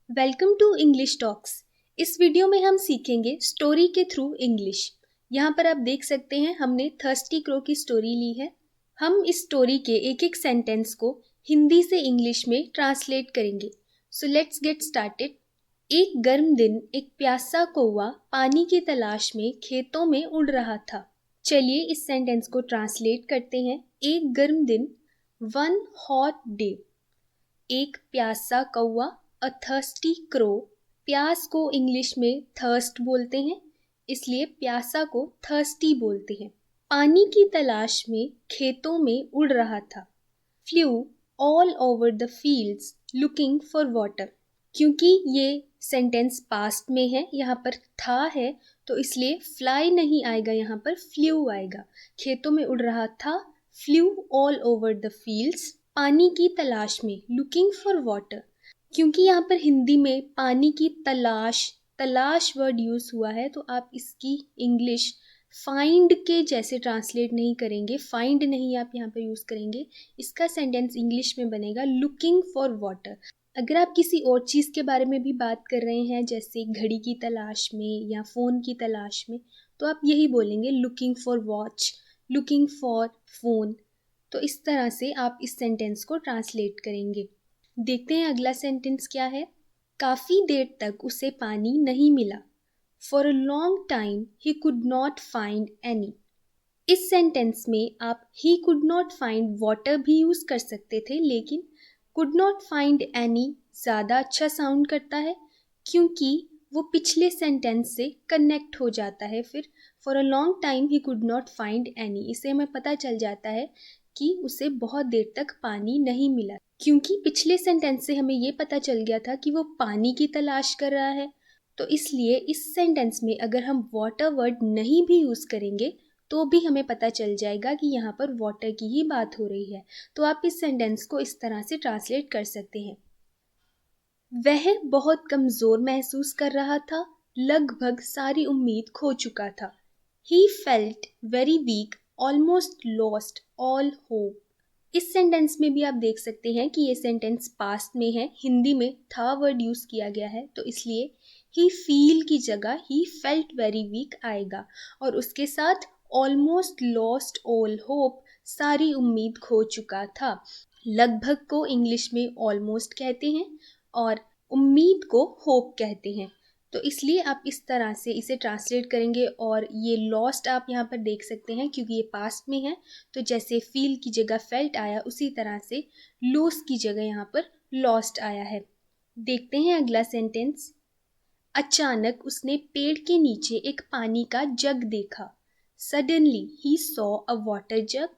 Welcome to English talks. इस video में हम सीखेंगे स्टोरी के थ्रू इंग्लिश। यहाँ पर आप देख सकते हैं हमने थर्स्टी क्रो की स्टोरी ली है। हम इस स्टोरी के एक एक सेंटेंस को हिंदी से इंग्लिश में ट्रांसलेट करेंगे। So let's get started. एक गर्म दिन एक प्यासा कौवा पानी की तलाश में खेतों में उड़ रहा था। चलिए इस सेंटेंस को ट्रांसलेट करते हैं। एक गर्म दिन, वन हॉट डे। एक प्यासा कौवा, अ थर्स्टी क्रो। प्यास को इंग्लिश में थर्स्ट बोलते हैं, इसलिए प्यासा को थर्स्टी बोलते हैं। पानी की तलाश में खेतों में उड़ रहा था। Flu all over the fields looking for water. क्योंकि ये सेंटेंस पास्ट में है, यहाँ पर था है, तो इसलिए फ्लाई नहीं आएगा, यहाँ पर फ्लू आएगा। खेतों में उड़ रहा था, flu all over the fields. पानी की तलाश में, लुकिंग फॉर वाटर। क्योंकि यहाँ पर हिंदी में पानी की तलाश वर्ड यूज हुआ है, तो आप इसकी इंग्लिश फाइंड के जैसे ट्रांसलेट नहीं करेंगे। फाइंड नहीं आप यहाँ पर यूज करेंगे। इसका सेंटेंस इंग्लिश में बनेगा लुकिंग फॉर वाटर। अगर आप किसी और चीज़ के बारे में भी बात कर रहे हैं, जैसे घड़ी की तलाश में या फ़ोन की तलाश में, तो आप यही बोलेंगे looking for watch, looking for phone. तो इस तरह से आप इस सेंटेंस को ट्रांसलेट करेंगे। देखते हैं अगला सेंटेंस क्या है। काफ़ी देर तक उसे पानी नहीं मिला। For a long time he could not find any. इस सेंटेंस में आप he could not find water भी यूज़ कर सकते थे, लेकिन कुड नॉट फाइंड एनी ज़्यादा अच्छा साउंड करता है, क्योंकि वो पिछले सेंटेंस से कनेक्ट हो जाता है। फिर for a long time he could not find any, इससे हमें पता चल जाता है कि उसे बहुत देर तक पानी नहीं मिला, क्योंकि पिछले सेंटेंस से हमें ये पता चल गया था कि वो पानी की तलाश कर रहा है। तो इसलिए इस सेंटेंस में अगर हम वाटर वर्ड नहीं भी यूज़ करेंगे तो भी हमें पता चल जाएगा कि यहाँ पर वाटर की ही बात हो रही है। तो आप इस सेंटेंस को इस तरह से ट्रांसलेट कर सकते हैं। वह बहुत कमज़ोर महसूस कर रहा था, लगभग सारी उम्मीद खो चुका था। He felt very weak, almost lost all hope. इस सेंटेंस में भी आप देख सकते हैं कि ये सेंटेंस पास्ट में है, हिंदी में था वर्ड यूज़ किया गया है, तो इसलिए ही फील की जगह ही फेल्ट वेरी वीक आएगा, और उसके साथ ऑलमोस्ट लॉस्ट ऑल होप, सारी उम्मीद खो चुका था। लगभग को इंग्लिश में ऑलमोस्ट कहते हैं और उम्मीद को होप कहते हैं। तो इसलिए आप इस तरह से इसे ट्रांसलेट करेंगे। और ये लॉस्ट आप यहाँ पर देख सकते हैं क्योंकि ये पास्ट में है, तो जैसे फील की जगह फेल्ट आया, उसी तरह से लूज की जगह यहाँ पर लॉस्ट आया है। देखते हैं अगला सेंटेंस। अचानक उसने पेड़ के नीचे एक पानी का जग देखा। Suddenly he saw a water jug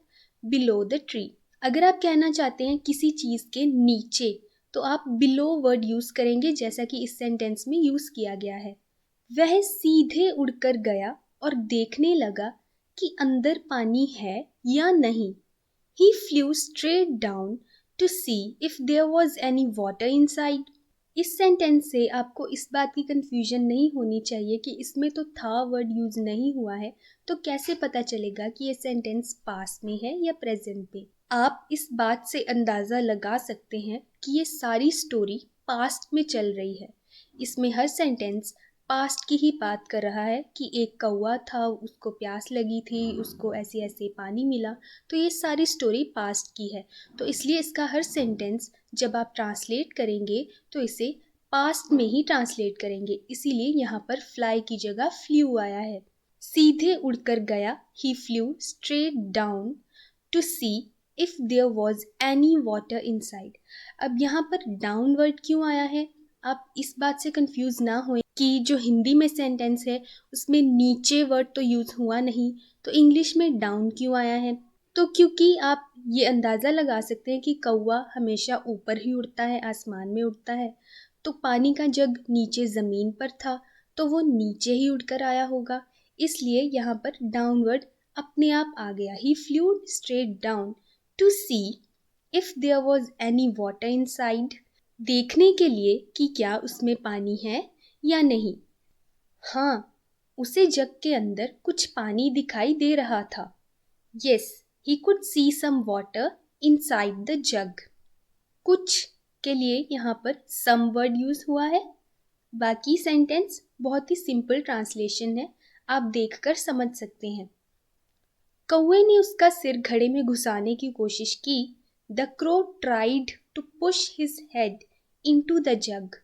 below the tree. अगर आप कहना चाहते हैं किसी चीज़ के नीचे, तो आप बिलो वर्ड यूज़ करेंगे, जैसा कि इस सेंटेंस में यूज़ किया गया है। वह सीधे उड़कर गया और देखने लगा कि अंदर पानी है या नहीं। He flew straight down to see if there was any water inside. इस सेंटेंस से आपको इस बात की कंफ्यूजन नहीं होनी चाहिए कि इसमें तो था वर्ड यूज नहीं हुआ है, तो कैसे पता चलेगा कि ये सेंटेंस पास्ट में है या प्रेजेंट में। आप इस बात से अंदाज़ा लगा सकते हैं कि ये सारी स्टोरी पास्ट में चल रही है। इसमें हर सेंटेंस पास्ट की ही बात कर रहा है कि एक कौवा था, उसको प्यास लगी थी, उसको ऐसे ऐसे पानी मिला। तो ये सारी स्टोरी पास्ट की है, तो इसलिए इसका हर सेंटेंस जब आप ट्रांसलेट करेंगे तो इसे पास्ट में ही ट्रांसलेट करेंगे। इसीलिए यहाँ पर फ्लाई की जगह फ्लू आया है। सीधे उड़कर गया, he flew straight down to see if there was any water inside. अब यहाँ पर डाउन वर्ड क्यों आया है, आप इस बात से कंफ्यूज ना हो कि जो हिंदी में सेंटेंस है उसमें नीचे वर्ड तो यूज़ हुआ नहीं, तो इंग्लिश में डाउन क्यों आया है। तो क्योंकि आप ये अंदाज़ा लगा सकते हैं कि कौवा हमेशा ऊपर ही उड़ता है, आसमान में उड़ता है, तो पानी का जग नीचे ज़मीन पर था, तो वो नीचे ही उड़कर आया होगा। इसलिए यहाँ पर डाउनवर्ड अपने आप आ गया। He flew straight down to see if there was any water inside. देखने के लिए कि क्या उसमें पानी है या नहीं। हाँ, उसे जग के अंदर कुछ पानी दिखाई दे रहा था। Yes, he could see some water inside the jug. कुछ के लिए यहाँ पर सम वर्ड यूज हुआ है। बाकी सेंटेंस बहुत ही सिंपल ट्रांसलेशन है, आप देखकर समझ सकते हैं। कौवे ने उसका सिर घड़े में घुसाने की कोशिश की। The crow tried to push his head into the jug.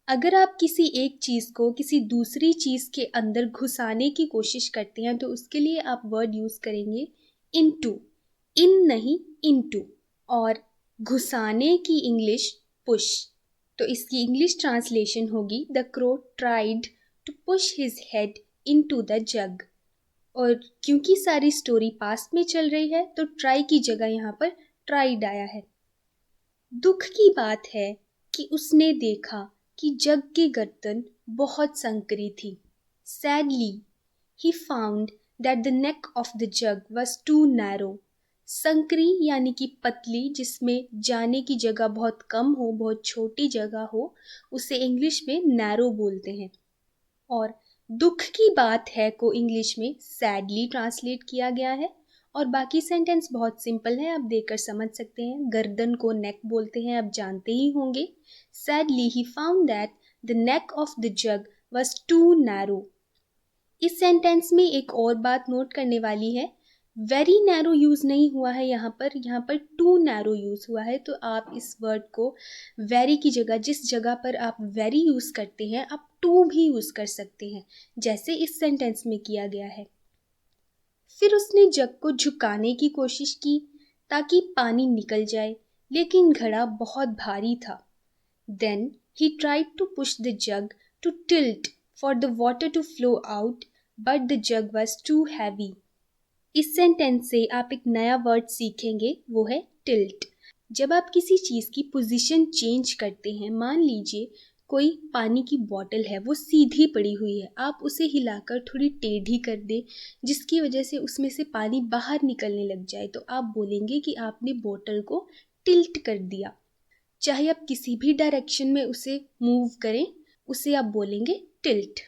अगर आप किसी एक चीज को किसी दूसरी चीज के अंदर घुसाने की कोशिश करते हैं तो उसके लिए आप वर्ड यूज करेंगे इनटू, इन नहीं इनटू। और घुसाने की इंग्लिश पुश, तो इसकी इंग्लिश ट्रांसलेशन होगी the crow tried to push his head into the jug. और क्योंकि सारी स्टोरी पास्ट में चल रही है तो ट्राई की जगह यहाँ पर ट्राइड आया है। दुख की बात है कि उसने देखा कि जग की गर्दन बहुत संकरी थी। Sadly, he found that the neck of the jug was too narrow. संकरी यानी कि पतली, जिसमें जाने की जगह बहुत कम हो, बहुत छोटी जगह हो, उसे इंग्लिश में नैरो बोलते हैं। और दुख की बात है को इंग्लिश में सैडली ट्रांसलेट किया गया है। और बाकी सेंटेंस बहुत सिंपल है, आप देखकर समझ सकते हैं। गर्दन को नेक बोलते हैं, आप जानते ही होंगे। Sadly he found that the neck of the jug was too narrow. इस सेंटेंस में एक और बात नोट करने वाली है, वेरी नैरो यूज नहीं हुआ है यहाँ पर टू नैरो यूज हुआ है। तो आप इस वर्ड को वेरी की जगह, जिस जगह पर आप वेरी यूज करते हैं, आप टू भी यूज कर सकते हैं, जैसे इस सेंटेंस में किया गया है। फिर उसने जग को झुकाने की कोशिश की ताकि पानी निकल जाए, लेकिन घड़ा बहुत भारी था। Then he tried to push the jug to tilt for the water to flow out, but the jug was too heavy. इस सेंटेंस से आप एक नया वर्ड सीखेंगे, वो है टिल्ट। जब आप किसी चीज़ की पोजीशन चेंज करते हैं, मान लीजिए कोई पानी की बॉटल है, वो सीधी पड़ी हुई है, आप उसे हिलाकर थोड़ी टेढ़ी कर दें जिसकी वजह से उसमें से पानी बाहर निकलने लग जाए, तो आप बोलेंगे कि आपने बॉटल को टिल्ट कर दिया। चाहे आप किसी भी डायरेक्शन में उसे मूव करें, उसे आप बोलेंगे टिल्ट।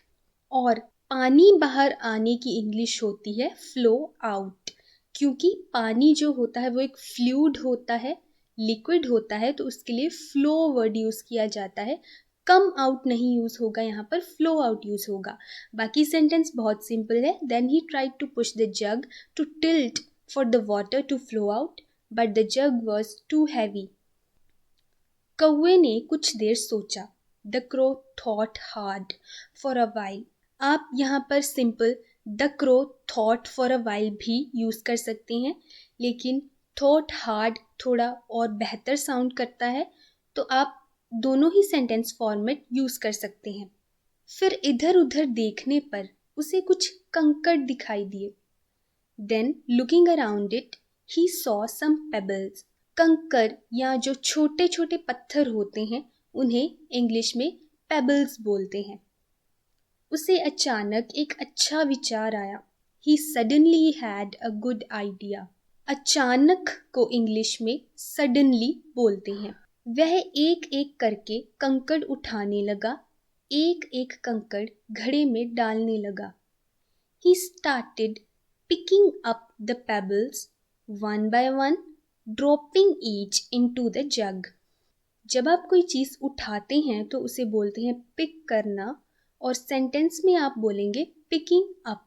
और पानी बाहर आने की इंग्लिश होती है फ्लो आउट, क्योंकि पानी जो होता है वो एक फ्लूइड होता है, लिक्विड होता है, तो उसके लिए फ्लो वर्ड यूज किया जाता है। कम आउट नहीं यूज होगा, यहाँ पर फ्लो आउट यूज होगा। बाकी सेंटेंस बहुत सिंपल है। Then he tried to push the jug to tilt for the water to flow out, but the jug was too heavy. कौवे ने कुछ देर सोचा। The crow thought hard for a while. आप यहाँ पर simple the crow thought for a while भी use कर सकते हैं, लेकिन थॉट हार्ड थोड़ा और बेहतर साउंड करता है, तो आप दोनों ही सेंटेंस फॉर्मेट यूज कर सकते हैं। फिर इधर उधर देखने पर उसे कुछ कंकड़ दिखाई दिए। Then looking around it he saw some pebbles. कंकर या जो छोटे छोटे पत्थर होते हैं, उन्हें इंग्लिश में पेबल्स बोलते हैं। उसे अचानक एक अच्छा विचार आया। He suddenly had a good idea. अचानक को इंग्लिश में सडनली बोलते हैं। वह एक एक करके कंकड़ उठाने लगा, एक एक कंकड़ घड़े में डालने लगा। He started picking up the pebbles one by one, dropping each into the jug. जब आप कोई चीज़ उठाते हैं तो उसे बोलते हैं पिक करना, और सेंटेंस में आप बोलेंगे पिकिंग अप।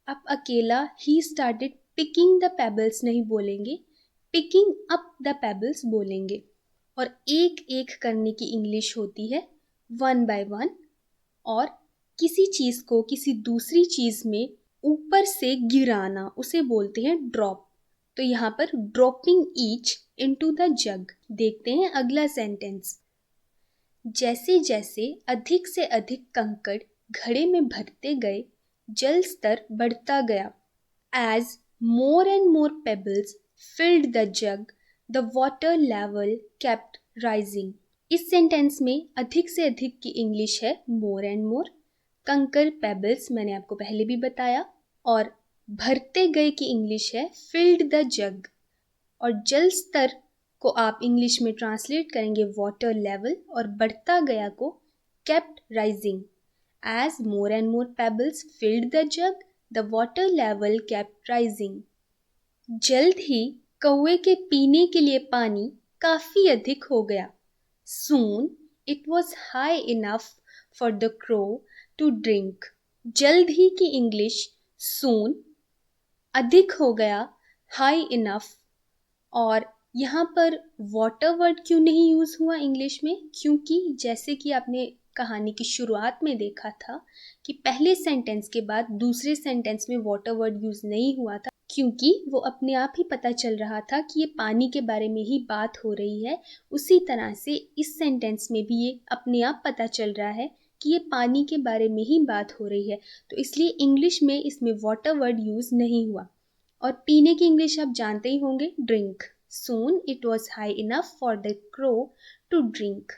आप अकेला ही स्टार्टेड पिकिंग द पेबल्स नहीं बोलेंगे, पिकिंग अप द पेबल्स बोलेंगे। और एक एक करने की इंग्लिश होती है वन बाय वन। और किसी चीज़ को किसी दूसरी चीज़ में ऊपर से गिराना, उसे बोलते हैं ड्रॉप। तो यहाँ पर ड्रॉपिंग ईच इनटू द जग। देखते हैं अगला सेंटेंस। जैसे जैसे अधिक से अधिक कंकड़ घड़े में भरते गए, जल स्तर बढ़ता गया। As more and more pebbles filled the jug, the water level kept rising. इस सेंटेंस में अधिक से अधिक की इंग्लिश है मोर एंड मोर। कंकर पेबल्स मैंने आपको पहले भी बताया। और भरते गए की इंग्लिश है फिल्ड द जग। और जल स्तर को आप इंग्लिश में ट्रांसलेट करेंगे वाटर लेवल, और बढ़ता गया को kept rising. As more and more pebbles filled the jug, the water level kept rising. जल्द ही कौवे के पीने के लिए पानी काफी अधिक हो गया। Soon it was high enough for the crow to drink. जल्द ही की इंग्लिश soon अधिक हो गया high enough, और यहाँ पर वाटर वर्ड क्यों नहीं यूज़ हुआ इंग्लिश में? क्योंकि जैसे कि आपने कहानी की शुरुआत में देखा था कि पहले सेंटेंस के बाद दूसरे सेंटेंस में वाटर वर्ड यूज़ नहीं हुआ था, क्योंकि वो अपने आप ही पता चल रहा था कि ये पानी के बारे में ही बात हो रही है। उसी तरह से इस सेंटेंस में भी ये अपने आप पता चल रहा है कि ये पानी के बारे में ही बात हो रही है, तो इसलिए इंग्लिश में इसमें वाटर वर्ड यूज़ नहीं हुआ। और पीने की इंग्लिश आप जानते ही होंगे, drink. Soon it was high enough for the crow to drink.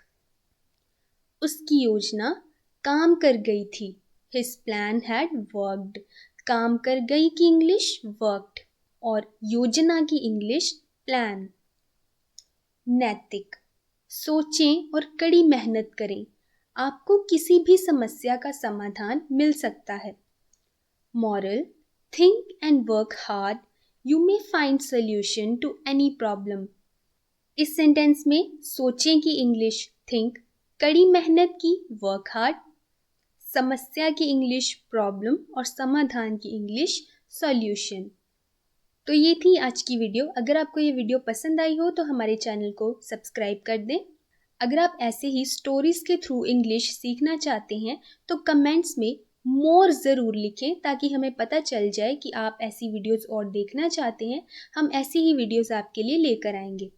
उसकी योजना काम कर गई थी। His plan had worked. काम कर गई की इंग्लिश worked, और योजना की इंग्लिश plan. नैतिक, सोचें और कड़ी मेहनत करें, आपको किसी भी समस्या का समाधान मिल सकता है। Moral, think and work hard. You may find solution to any problem. इस सेंटेंस में सोचें की इंग्लिश think, कड़ी मेहनत की work hard, समस्या की इंग्लिश प्रॉब्लम और समाधान की इंग्लिश सॉल्यूशन। तो ये थी आज की वीडियो। अगर आपको ये वीडियो पसंद आई हो तो हमारे चैनल को सब्सक्राइब कर दें। अगर आप ऐसे ही स्टोरीज के थ्रू इंग्लिश सीखना चाहते हैं तो कमेंट्स में मोर ज़रूर लिखें, ताकि हमें पता चल जाए कि आप ऐसी वीडियोस और देखना चाहते हैं। हम ऐसी ही वीडियोस आपके लिए लेकर आएंगे।